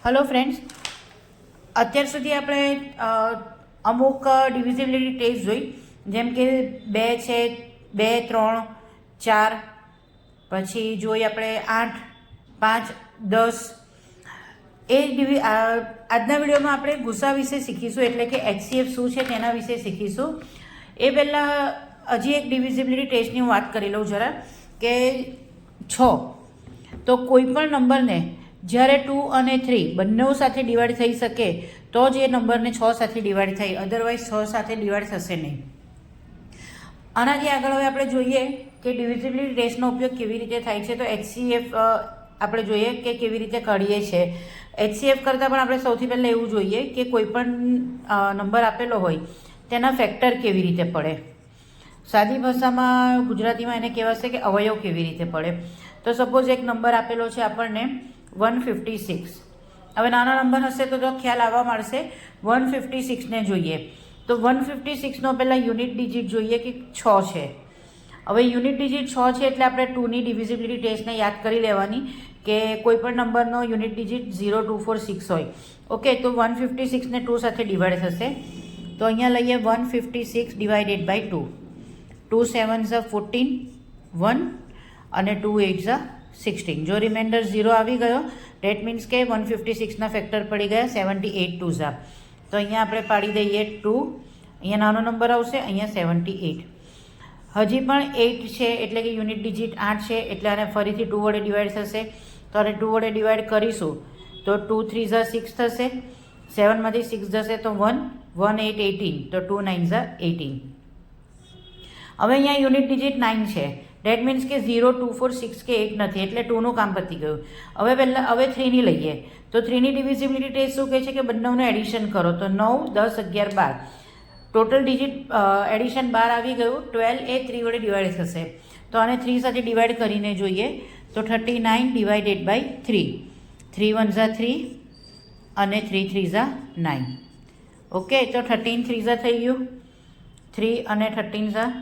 Hello friends, અત્યાર સુધી આપણે અમુક ડિવિઝિબિલિટી ટેસ્ટ જોઈ, જેમ કે 2 છે, 2, 3, 4, પછી જોઈ આપણે 8, 5, 10. આજના વિડીયોમાં આપણે ગુસા વિશે શીખીશું, એટલે કે HCF શું છે તેના વિશે શીખીશું. એ પહેલાં હજી એક ડિવિઝિબિલિટી ટેસ્ટની હું વાત કરી લઉં જરા, કે 6 તો કોઈ પણ નંબરને જ્યારે 2 અને 3 બંને સાથે ડિવાઈડ થઈ શકે તો જ એ નંબરને 6 સાથે ડિવાઈડ થાય, અધરવાઇઝ 6 સાથે ડિવાઈડ થશે નહીં. આનાથી આગળ હવે આપણે જોઈએ કે ડિવિઝિબિલિટી ટેસ્ટનો ઉપયોગ કેવી રીતે થાય છે. તો HCF આપણે જોઈએ કે કેવી રીતે કાઢીએ છીએ. HCF કરતાં પણ આપણે સૌથી પહેલાં એવું જોઈએ કે કોઈ પણ નંબર આપેલો હોય તેના ફેક્ટર કેવી રીતે પડે. સાદી ભાષામાં ગુજરાતીમાં એને કહેવાશે કે અવયવ કેવી રીતે પડે. તો સપોઝ એક નંબર આપેલો છે આપણને 156. હવે નાનો નંબર હશે તો ખ્યાલ આવવા મળશે. 156ને જોઈએ તો 156નો પહેલાં યુનિટ ડિજિટ જોઈએ કે 6 છે. હવે યુનિટ ડિજિટ 6 છે એટલે આપણે 2ની ડિવિઝિબિલિટી ટેસ્ટને યાદ કરી લેવાની કે કોઈ પણ નંબરનો યુનિટ ડિજિટ 0, 2, 4, 6 હોય. ઓકે, તો 156ને 2 સાથે ડિવાઈડ થશે. તો અહીંયા લઈએ 156 ડિવાઇડેડ બાય 2. 2 7s are 14, 1 અને 2 8s are 16. જો રિમાઇન્ડર 0 આવી ગયો ડેટ મીન્સ કે 156ના ફેક્ટર પડી ગયા 78 2s are. તો અહીંયા આપણે પાડી દઈએ 2, અહીંયા નાનો નંબર આવશે, અહીંયા 78. હજી પણ 8 છે એટલે કે યુનિટ ડિજિટ 8 છે એટલે આને ફરીથી 2 વડે ડિવાઈડ થશે. તો આને 2 વડે ડિવાઈડ કરીશું તો 2 3s are 6 થશે, 7માંથી 6 જશે તો 1, 1 8 18, તો 2 9s are 18. હવે અહીંયા યુનિટ ડિજિટ 9 છે, ડેટ મીન્સ કે 0, 2, 4, 6 કે 8 નથી એટલે 2નું કામ પતી ગયું. હવે 3ની લઈએ તો 3ની ડિવિઝિબિલિટી ટેસ્ટ શું કહે છે કે બંનેનું એડિશન કરો તો 9, 10, 11, 12. ટોટલ ડિજિટ એડિશન 12 આવી ગયું. 12 એ 3 વડે ડિવાઈડ થશે તો આને 3 સાથે ડિવાઈડ કરીને જોઈએ તો 39 ડિવાઇડેડ બાય 3. 3 1s are 3 અને 3 3s are 9. ઓકે, તો 13 3s are થઈ ગયું, 3 અને 13s are.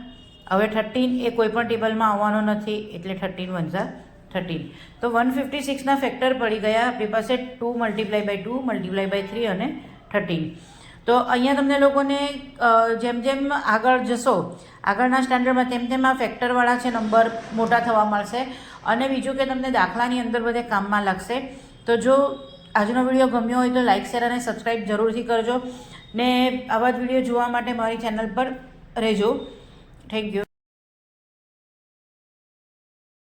હવે 13 એ કોઈ પણ ટેબલમાં આવવાનો નથી એટલે 13 1s are 13. તો 156ના ફેક્ટર પડી ગયા આપણી પાસે 2 મલ્ટીપ્લાય બાય 2 મલ્ટીપ્લાય બાય 3 અને 13. તો અહીંયા તમને લોકોને જેમ જેમ આગળ જશો આગળના સ્ટાન્ડર્ડમાં તેમ તેમ આ ફેક્ટરવાળા છે નંબર મોટા થવા મળશે. અને બીજું કે તમને દાખલાની અંદર બધે કામમાં લાગશે. તો જો આજનો વિડીયો ગમ્યો હોય તો લાઇક, શેર અને સબસ્ક્રાઈબ જરૂરથી કરજો ને આવા જ વિડીયો જોવા માટે મારી ચેનલ પર રહેજો. Thank you.